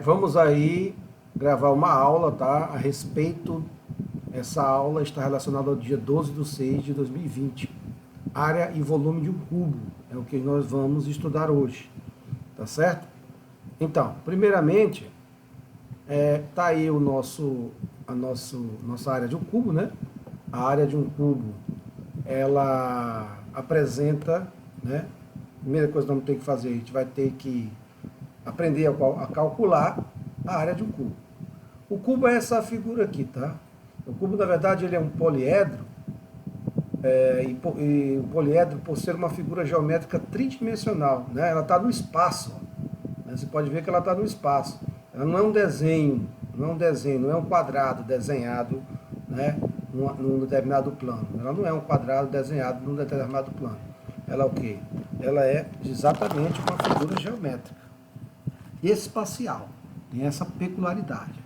Vamos aí gravar uma aula, tá? A respeito, essa aula está relacionada ao dia 12/6/2020. Área e volume de um cubo é o que nós vamos estudar hoje, tá certo? Então, primeiramente, tá aí nossa área de um cubo, né? A área de um cubo, ela apresenta, né? Primeira coisa que vamos ter que fazer, a gente vai ter que aprender a calcular a área de um cubo. O cubo é essa figura aqui, tá? O cubo, na verdade, ele é um poliedro, e o poliedro, por ser uma figura geométrica tridimensional, né? Ela está no espaço, né? Você pode ver que ela está no espaço. Ela não é um desenho, não é um quadrado desenhado, né, num determinado plano. Ela não é um quadrado desenhado num determinado plano. Ela é o quê? Ela é exatamente uma figura geométrica espacial. Tem essa peculiaridade,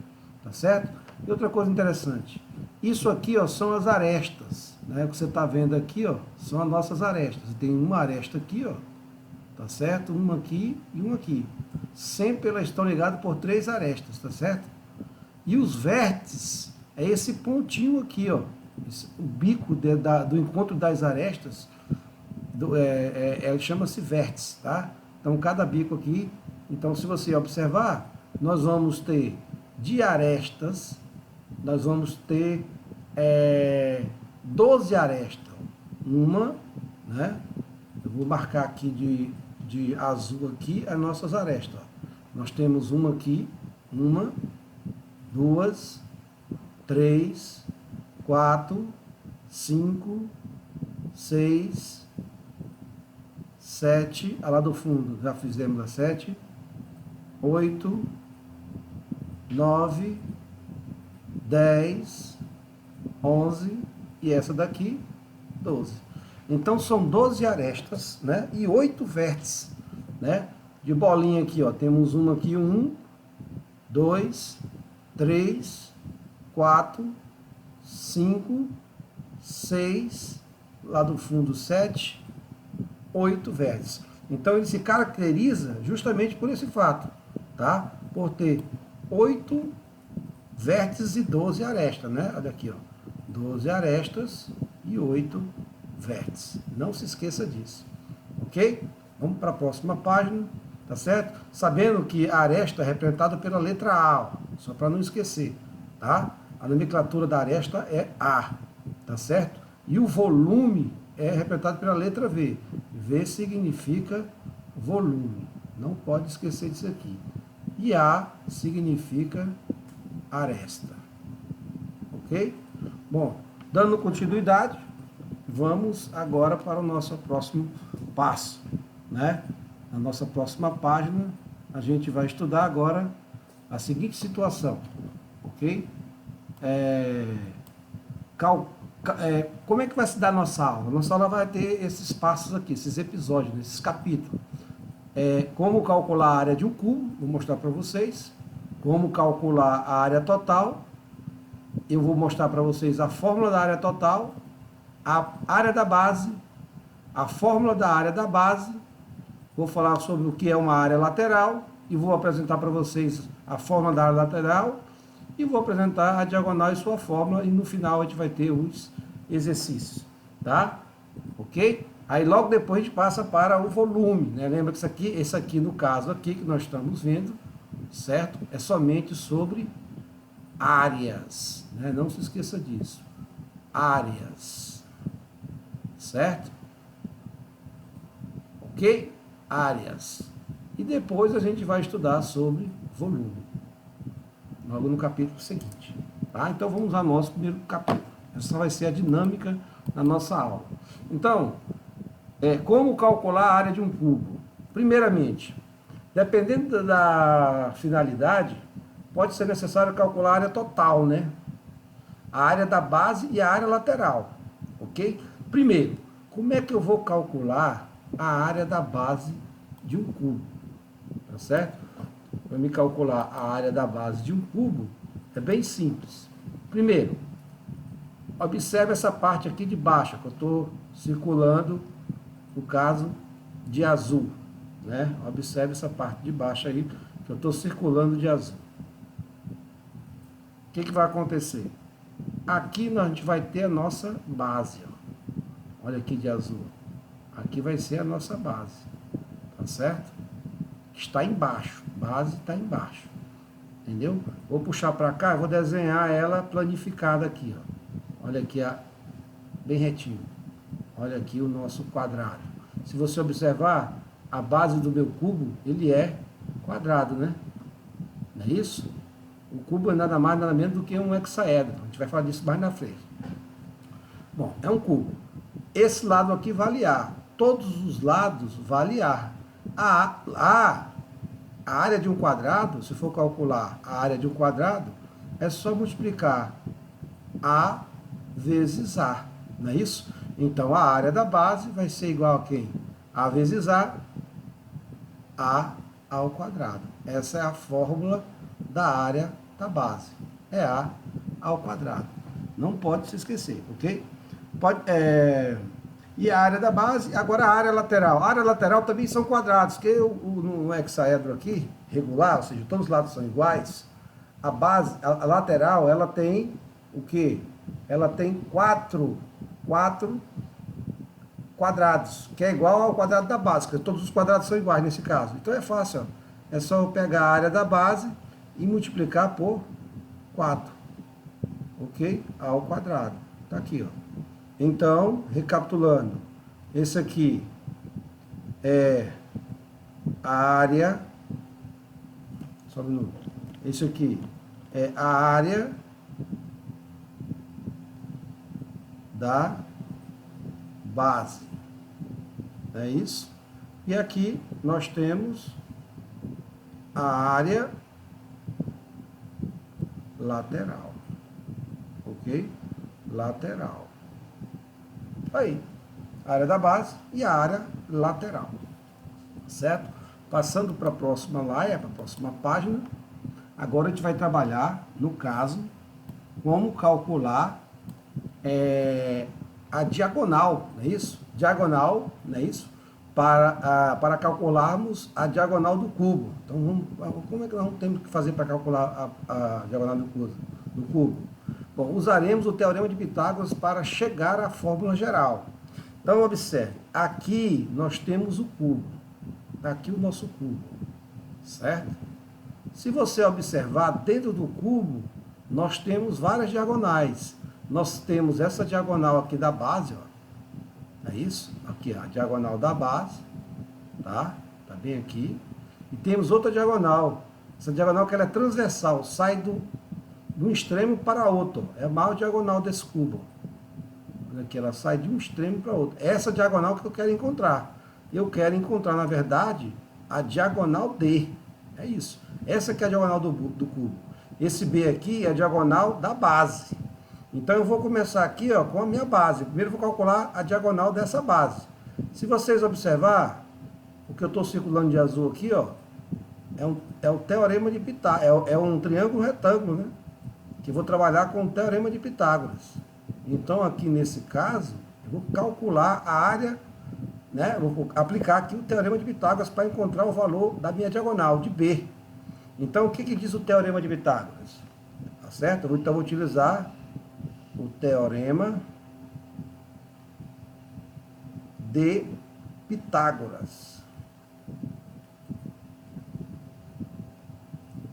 tá certo? E outra coisa interessante, isso aqui, ó, são as arestas, né? O que você está vendo aqui, ó, são as nossas arestas. Tem uma aresta aqui, ó, tá certo? Uma aqui e uma aqui. Sempre elas estão ligadas por três arestas, tá certo? E os vértices é esse pontinho aqui, ó, o bico do encontro das arestas, chama-se vértice, tá? Então cada bico aqui, então se você observar, nós vamos ter de arestas, nós vamos ter 12 arestas. Uma, né? Eu vou marcar aqui de azul aqui as nossas arestas. Nós temos uma aqui, uma, duas, três, quatro, cinco, seis, sete, lá do fundo já fizemos a sete, 8, 9, 10, 11 e essa daqui, 12. Então são 12 arestas, né? E 8 vértices, né? De bolinha aqui, ó, temos uma aqui, 1, 2, 3, 4, 5, 6, lá do fundo 7, 8 vértices. Então ele se caracteriza justamente por esse fato, tá? Por ter 8 vértices e 12 arestas, né? Olha aqui, ó, 12 arestas e 8 vértices. Não se esqueça disso, ok? Vamos para a próxima página, tá certo? Sabendo que a aresta é representada pela letra A, ó, só para não esquecer, tá? A nomenclatura da aresta é A, tá certo? E o volume é representado pela letra V. V significa volume. Não pode esquecer disso aqui. E A significa aresta. Ok? Bom, dando continuidade, vamos agora para o nosso próximo passo, né? Na nossa próxima página, a gente vai estudar agora a seguinte situação, ok? Como é que vai se dar a nossa aula? Nossa aula vai ter esses passos aqui, esses episódios, esses capítulos. Como calcular a área de um cubo, vou mostrar para vocês. Como calcular a área total. Eu vou mostrar para vocês a fórmula da área total, a área da base, a fórmula da área da base. Vou falar sobre o que é uma área lateral e vou apresentar para vocês a fórmula da área lateral e vou apresentar a diagonal e sua fórmula e no final a gente vai ter os exercícios, tá? Ok? Aí logo depois a gente passa para o volume, né? Lembra que esse aqui no caso aqui que nós estamos vendo, certo? É somente sobre áreas, né? Não se esqueça disso. Áreas, certo? Ok? Áreas. E depois a gente vai estudar sobre volume, logo no capítulo seguinte. Tá? Então vamos ao nosso primeiro capítulo. Essa vai ser a dinâmica da nossa aula. Então, como calcular a área de um cubo? Primeiramente, dependendo da finalidade, pode ser necessário calcular a área total, né? A área da base e a área lateral, ok? Primeiro, como é que eu vou calcular a área da base de um cubo? Tá certo? Para me calcular a área da base de um cubo, é bem simples. Primeiro, observe essa parte aqui de baixo, que eu estou circulando, no caso de azul, né? Observe essa parte de baixo aí, que eu estou circulando de azul. O que vai acontecer? Aqui a gente vai ter a nossa base. Ó. Olha aqui de azul. Aqui vai ser a nossa base. Tá certo? Está embaixo. Base está embaixo. Entendeu? Vou puxar para cá, vou desenhar ela planificada aqui. Ó. Olha aqui, bem retinho. Olha aqui o nosso quadrado. Se você observar, a base do meu cubo, ele é quadrado, né? Não é isso? O cubo é nada mais, nada menos do que um hexaedro. A gente vai falar disso mais na frente. Bom, é um cubo. Esse lado aqui vale A. Todos os lados vale A. A área de um quadrado, se for calcular a área de um quadrado, é só multiplicar A vezes A. Não é isso? Então, a área da base vai ser igual a quem? A vezes A ao quadrado. Essa é a fórmula da área da base. É A ao quadrado. Não pode se esquecer, ok? E a área da base, agora a área lateral. A área lateral também são quadrados, porque no hexaedro aqui, regular, ou seja, todos os lados são iguais, a base, a lateral, ela tem o quê? Ela tem quatro quadrados, que é igual ao quadrado da base, porque todos os quadrados são iguais nesse caso. Então é fácil, ó. É só eu pegar a área da base e multiplicar por 4, ok? Ao quadrado. Tá aqui, ó. Então, recapitulando, esse aqui é a área, só um minuto, esse aqui é a área da base, é isso? E aqui nós temos a área lateral, ok? Lateral. Aí, a área da base e a área lateral, certo? Passando para a próxima laia, para a próxima página, agora a gente vai trabalhar, no caso, como calcular a diagonal, não é isso? Diagonal, não é isso? Para calcularmos a diagonal do cubo. Então, como é que nós temos que fazer para calcular a diagonal do cubo? Bom, usaremos o Teorema de Pitágoras para chegar à fórmula geral. Então, observe, aqui nós temos o cubo. Está aqui o nosso cubo, certo? Se você observar, dentro do cubo, nós temos várias diagonais. Nós temos essa diagonal aqui da base, ó. É isso? Aqui, a diagonal da base, tá? Tá bem aqui. E temos outra diagonal. Essa diagonal que ela é transversal, sai de um extremo para outro. É a maior diagonal desse cubo. Olha aqui, ela sai de um extremo para outro. Essa diagonal que eu quero encontrar. Eu quero encontrar, na verdade, a diagonal D. É isso. Essa que é a diagonal do cubo. Esse B aqui é a diagonal da base. Então eu vou começar aqui, ó, com a minha base. Primeiro eu vou calcular a diagonal dessa base. Se vocês observar, o que eu estou circulando de azul aqui, ó, é o Teorema de Pitágoras. É um triângulo retângulo, né? Que eu vou trabalhar com o Teorema de Pitágoras. Então aqui nesse caso, eu vou calcular a área, né? Eu vou aplicar aqui o Teorema de Pitágoras para encontrar o valor da minha diagonal, de B. Então o que diz o Teorema de Pitágoras? Tá certo? Então eu vou utilizar o Teorema de Pitágoras.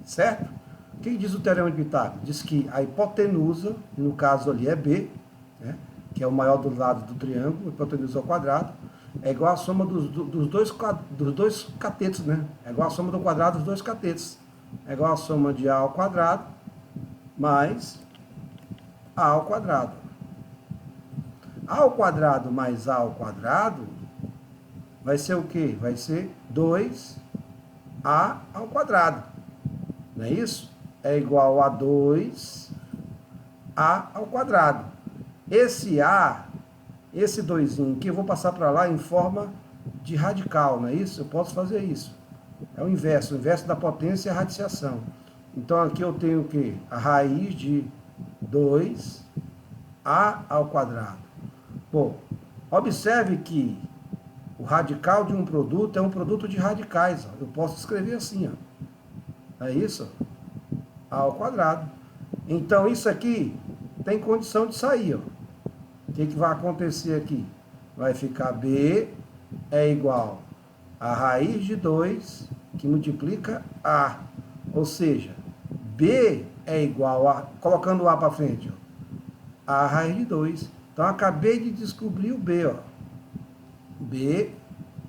Certo? O que diz o Teorema de Pitágoras? Diz que a hipotenusa, no caso ali é B, né, que é o maior do lado do triângulo, hipotenusa ao quadrado, é igual a soma dos dois catetos, né? É igual a soma do quadrado dos dois catetos. É igual a soma de A ao quadrado mais A ao quadrado. A ao quadrado mais A ao quadrado vai ser o quê? Vai ser 2A ao quadrado. Não é isso? É igual a 2A ao quadrado. Esse A, esse 2 aqui, eu vou passar para lá em forma de radical, não é isso? Eu posso fazer isso. É o inverso da potência é a radiciação. Então aqui eu tenho o quê? A raiz de 2A ao quadrado. Bom, observe que o radical de um produto é um produto de radicais. Ó. Eu posso escrever assim, ó. É isso? A ao quadrado. Então, isso aqui tem condição de sair, ó. O que vai acontecer aqui? Vai ficar B é igual a raiz de 2, que multiplica A. Ou seja, B é igual a, colocando o A para frente, ó, a raiz de 2. Então, acabei de descobrir o B, ó. B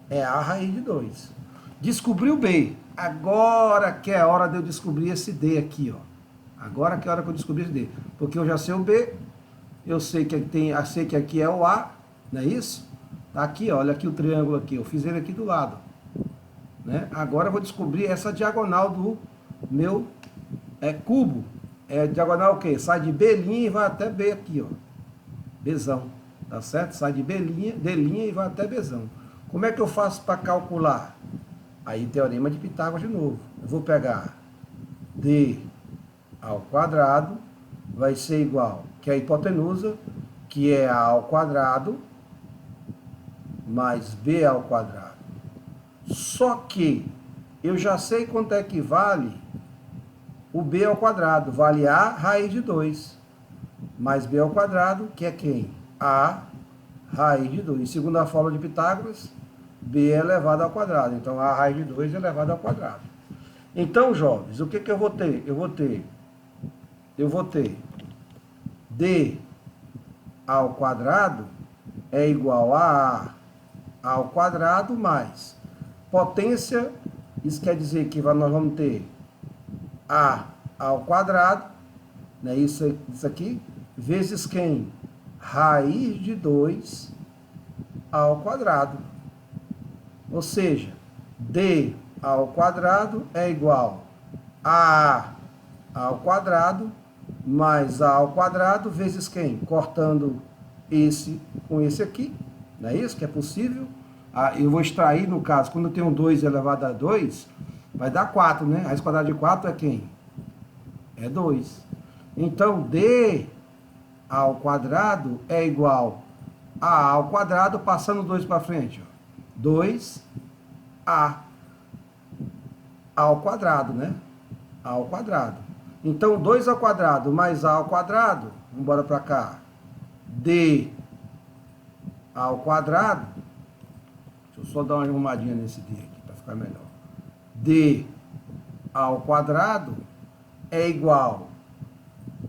é a raiz de 2. Descobri o B. Agora que é a hora de eu descobrir esse D aqui, ó. Agora que é a hora que eu descobri esse D. Porque eu já sei o B, eu sei que aqui é o A, não é isso? Tá aqui, ó, olha aqui o triângulo aqui, eu fiz ele aqui do lado. Né? Agora eu vou descobrir essa diagonal do meu cubo. É diagonal o quê? Sai de B' e vai até B aqui, ó. Bzão, tá certo? Sai de D' e vai até Bzão. Como é que eu faço para calcular? Aí, teorema de Pitágoras de novo. Eu vou pegar D ao quadrado, vai ser igual, que é a hipotenusa, que é A ao quadrado, mais B ao quadrado. Só que eu já sei quanto é que vale o B ao quadrado. Vale A raiz de 2, mais B ao quadrado, que é quem? A raiz de 2. Segundo a fórmula de Pitágoras, B é elevado ao quadrado. Então, A raiz de 2 é elevado ao quadrado. Então, jovens, o que eu vou ter? Eu vou ter D ao quadrado é igual a A ao quadrado mais potência, isso quer dizer que nós vamos ter A ao quadrado, né, isso aqui, vezes quem? Raiz de 2 ao quadrado. Ou seja, D ao quadrado é igual a A ao quadrado mais A ao quadrado vezes quem? Cortando esse com esse aqui, não é isso que é possível? Eu vou extrair, no caso, quando eu tenho 2 elevado a 2, vai dar 4, né? A raiz quadrada de 4 é quem? É 2. Então, D ao quadrado é igual a ao quadrado, passando 2 para frente. 2A ao quadrado, né? A ao quadrado. Então, 2 ao quadrado mais A ao quadrado, vamos embora para cá. D ao quadrado. Deixa eu só dar uma arrumadinha nesse D aqui, para ficar melhor. D ao quadrado é igual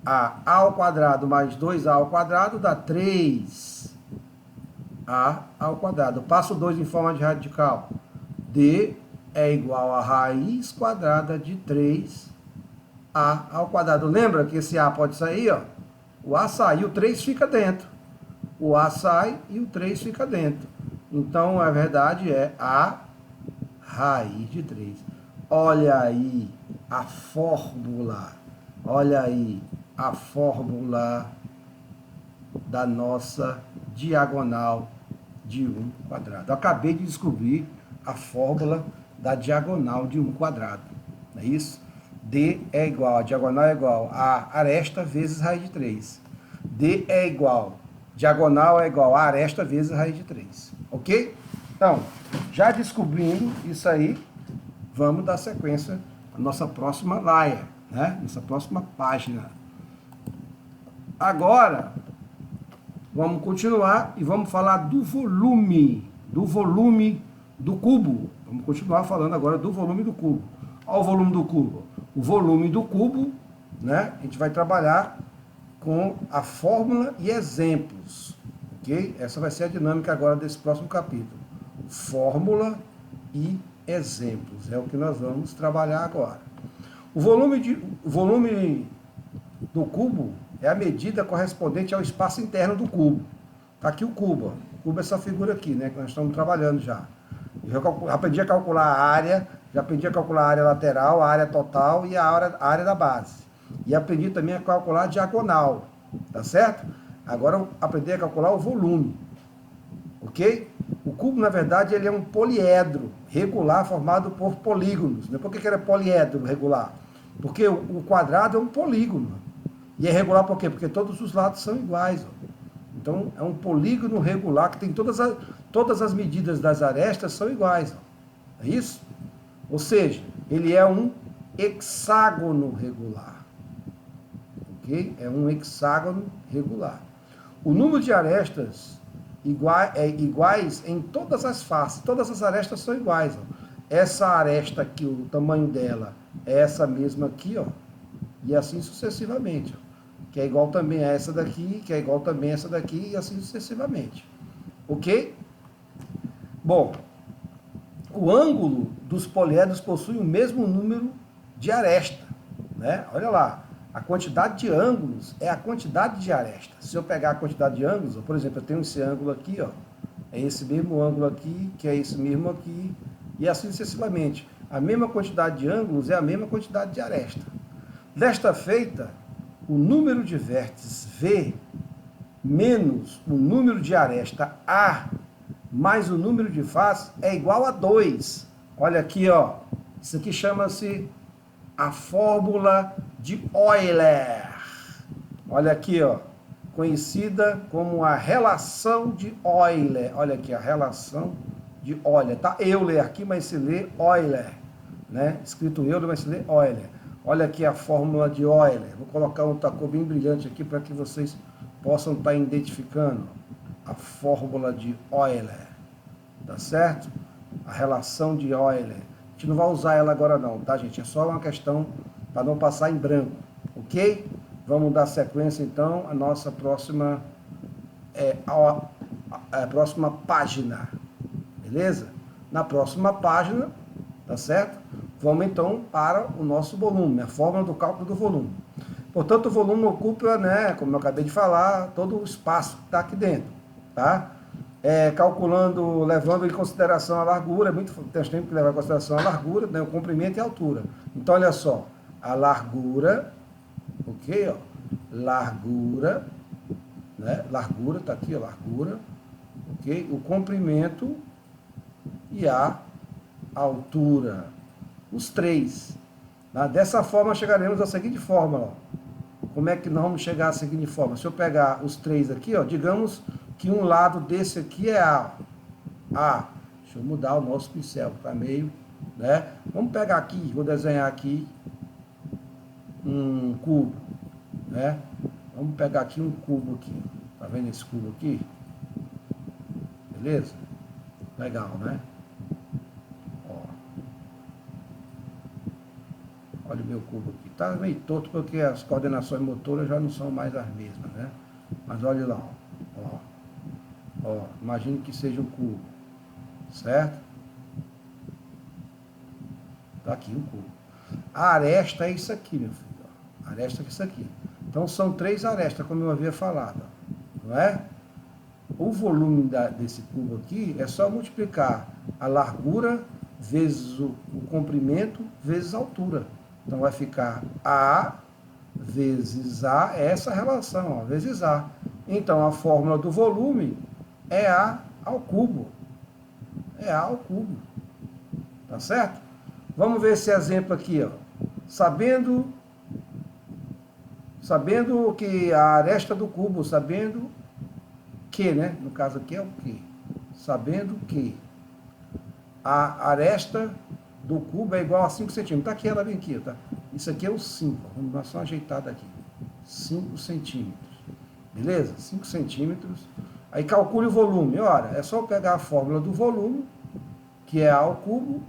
a ao quadrado mais 2A ao quadrado, dá 3A ao quadrado. Eu passo 2 em forma de radical. D é igual a raiz quadrada de 3A ao quadrado. Lembra que esse A pode sair, ó? O A sai e o 3 fica dentro. O A sai e o 3 fica dentro. Então, a verdade é A raiz de 3. Olha aí a fórmula. Olha aí a fórmula da nossa diagonal de 1 quadrado. Eu acabei de descobrir a fórmula da diagonal de 1 quadrado. Não é isso? D é igual, a diagonal é igual a aresta vezes raiz de 3. D é igual, diagonal é igual a aresta vezes raiz de 3. Ok? Então, já descobrindo isso aí, vamos dar sequência à nossa próxima laia, né? Nossa próxima página. Agora, vamos continuar e vamos falar do volume do cubo. Vamos continuar falando agora do volume do cubo. Olha o volume do cubo. O volume do cubo, né? A gente vai trabalhar com a fórmula e exemplos, ok? Essa vai ser a dinâmica agora desse próximo capítulo. Fórmula e exemplos, é o que nós vamos trabalhar agora. O volume do cubo é a medida correspondente ao espaço interno do cubo. Está aqui o cubo, ó. O cubo é essa figura aqui, né, que nós estamos trabalhando já. Eu já aprendi a calcular a área, já aprendi a calcular a área lateral, a área total e a área da base. E aprendi também a calcular a diagonal, tá certo? Agora eu aprendi a calcular o volume, ok? O cubo, na verdade, ele é um poliedro regular formado por polígonos. Por que ele é poliedro regular? Porque o quadrado é um polígono. E é regular por quê? Porque todos os lados são iguais. Ó. Então, é um polígono regular que tem todas as medidas das arestas são iguais. Ó. É isso? Ou seja, ele é um hexágono regular. Ok? É um hexágono regular. O número de arestas iguais em todas as faces. Todas as arestas são iguais. Ó. Essa aresta aqui, o tamanho dela é essa mesma aqui, ó. E assim sucessivamente. Ó. Que é igual também a essa daqui, que é igual também a essa daqui, e assim sucessivamente. Ok? Bom, o ângulo dos poliedros possui o mesmo número de aresta, né? Olha lá, a quantidade de ângulos é a quantidade de arestas. Se eu pegar a quantidade de ângulos, por exemplo, eu tenho esse ângulo aqui, ó, é esse mesmo ângulo aqui, que é esse mesmo aqui, e assim sucessivamente. A mesma quantidade de ângulos é a mesma quantidade de aresta. Desta feita, o número de vértices V menos o número de aresta A mais o número de faces é igual a 2. Olha aqui, ó. Isso aqui chama-se a fórmula de Euler. Olha aqui, ó. Conhecida como a relação de Euler. Olha aqui, a relação de Euler. Tá Euler aqui, mas se lê Euler. Né? Escrito Euler, mas se lê Euler. Olha aqui a fórmula de Euler. Vou colocar um tacô bem brilhante aqui para que vocês possam estar identificando a fórmula de Euler. Tá certo? A relação de Euler. A gente não vai usar ela agora não, tá, gente? É só uma questão para não passar em branco, ok? Vamos dar sequência, então, à nossa próxima, a próxima página, beleza? Na próxima página, tá certo? Vamos, então, para o nosso volume, a fórmula do cálculo do volume. Portanto, o volume ocupa, né, como eu acabei de falar, todo o espaço que está aqui dentro, tá? Calculando, levando em consideração a largura, nós temos que levar em consideração a largura, né, o comprimento e a altura. Então, olha só, a largura, ok, ó, largura, né, largura, tá aqui, ó, largura, ok, o comprimento e a altura, os três. Tá? Dessa forma, chegaremos à seguinte fórmula, ó. Como é que nós vamos chegar à seguinte forma? Se eu pegar os três aqui, ó, digamos que um lado desse aqui é A. Deixa eu mudar o nosso pincel para meio, né? Vamos pegar aqui, vou desenhar aqui um cubo, né? Vamos pegar aqui um cubo aqui. Tá vendo esse cubo aqui? Beleza? Legal, né? Ó. Olha o meu cubo aqui. Tá meio torto porque as coordenações motoras já não são mais as mesmas, né? Mas olha lá, ó. Ó, imagine que seja um cubo, certo? Tá aqui um cubo. A aresta é isso aqui, meu filho. Ó. A aresta é isso aqui. Então são três arestas, como eu havia falado, ó. Não é? O volume desse cubo aqui é só multiplicar a largura vezes o comprimento vezes a altura. Então vai ficar A vezes A, é essa relação, ó, vezes A. Então a fórmula do volume é A ao cubo. É A ao cubo. Tá certo? Vamos ver esse exemplo aqui, ó. Sabendo que a aresta do cubo, sabendo que, né? No caso aqui é o que? Sabendo que a aresta do cubo é igual a 5 centímetros. Tá aqui, ela vem aqui, tá? Isso aqui é o 5. Vamos dar só uma ajeitada aqui. 5 centímetros. Beleza? 5 centímetros. Aí calcule o volume. Ora, é só pegar a fórmula do volume, que é A ao cubo,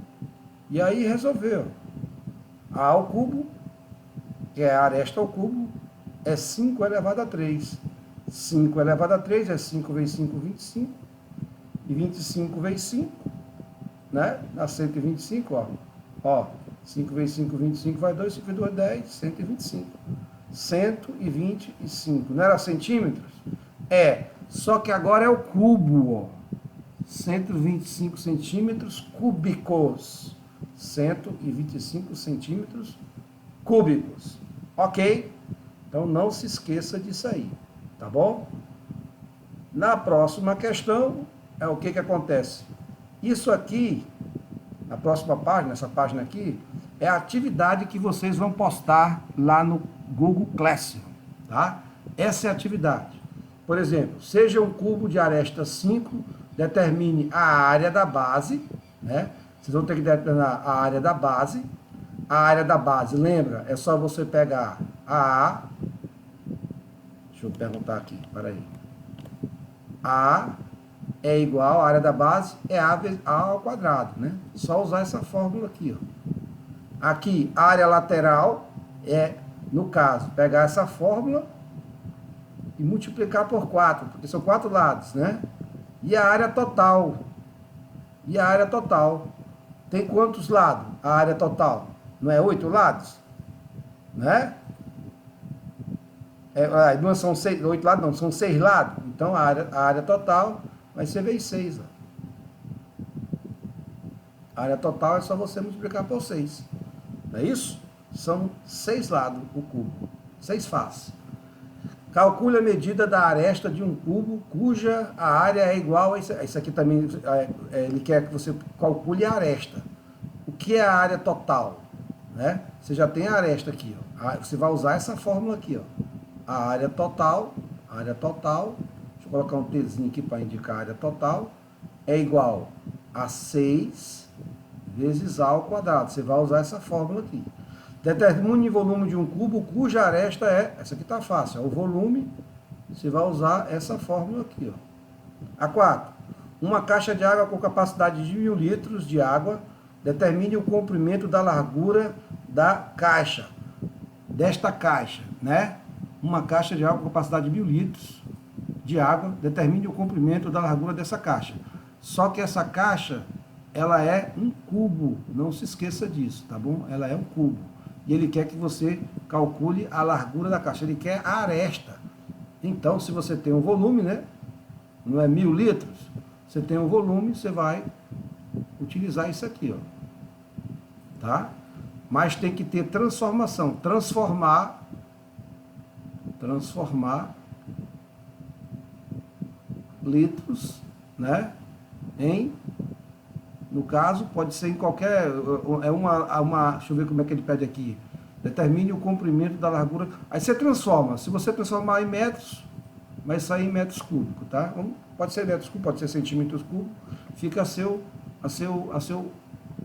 e aí resolveu. A ao cubo, que é a aresta ao cubo, é 5 elevado a 3. 5 elevado a 3 é 5 vezes 5, 25. E 25 vezes 5, né? Dá 125, ó. Ó, 5 vezes 5, 25 vai 2, 5 vezes 2, 10, 125. 125. Não era centímetros? É. Só que agora é o cubo, ó. 125 centímetros cúbicos. 125 centímetros cúbicos. Ok? Então não se esqueça disso aí. Tá bom? Na próxima questão, é o que acontece? Isso aqui, na próxima página, essa página aqui, é a atividade que vocês vão postar lá no Google Classroom. Tá? Essa é a atividade. Por exemplo, seja um cubo de aresta 5, determine a área da base, né? Vocês vão ter que determinar a área da base, a área da base, lembra? É só você pegar a... Deixa eu perguntar aqui, peraí. A é igual, a área da base é A ao quadrado, né? Só usar essa fórmula aqui, ó. Aqui, a área lateral é, no caso, pegar essa fórmula e multiplicar por 4, porque são 4 lados, né? E a área total? E a área total? Tem quantos lados a área total? Não é 8 lados? Né? Não são 8 lados, não, são 6 lados. Então a área total vai ser vezes 6. Ó. A área total é só você multiplicar por 6. Não é isso? São 6 lados o cubo. 6 faces. Calcule a medida da aresta de um cubo cuja a área é igual a isso aqui também. Ele quer que você calcule a aresta. O que é a área total? Né? Você já tem a aresta aqui. Ó. Você vai usar essa fórmula aqui. Ó. A área total, deixa eu colocar um Tzinho aqui para indicar a área total, é igual a 6 vezes A ao quadrado. Você vai usar essa fórmula aqui. Determine o volume de um cubo cuja aresta é, essa aqui está fácil, é o volume, você vai usar essa fórmula aqui. Ó. A4, uma caixa de água com capacidade de 1000 litros de água, determine o comprimento da largura da caixa, desta caixa, né? Uma caixa de água com capacidade de 1000 litros de água, determine o comprimento da largura dessa caixa. Só que essa caixa, ela é um cubo, não se esqueça disso, tá bom? Ela é um cubo. E ele quer que você calcule a largura da caixa, ele quer a aresta. Então, se você tem um volume, né? Não é 1000 litros, você tem um volume, você vai utilizar isso aqui, ó. Tá? Mas tem que ter transformação, transformar litros, né, no caso, pode ser em qualquer, deixa eu ver como é que ele pede aqui, determine o comprimento da largura, aí você transforma, se você transformar em metros, vai sair em metros cúbicos, tá? Pode ser metros cúbicos, pode ser centímetros cúbicos, fica a seu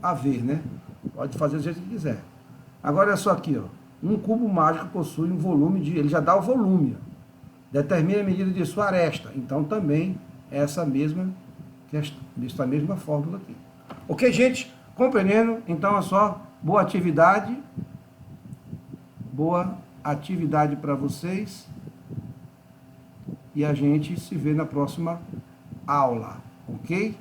haver, né, pode fazer do jeito que quiser. Agora é só aqui, ó. Um cubo mágico possui um volume de... Ele já dá o volume. Ó. Determina a medida de sua aresta. Então, também é essa mesma fórmula aqui. Ok, gente? Compreendendo? Então, é só boa atividade. Boa atividade para vocês. E a gente se vê na próxima aula. Ok?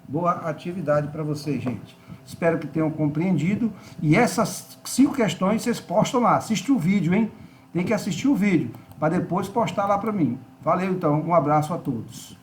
Boa atividade para vocês, gente. Espero que tenham compreendido. E essas 5 questões vocês postam lá. Assiste o vídeo, hein? Tem que assistir o vídeo para depois postar lá para mim. Valeu, então. Um abraço a todos.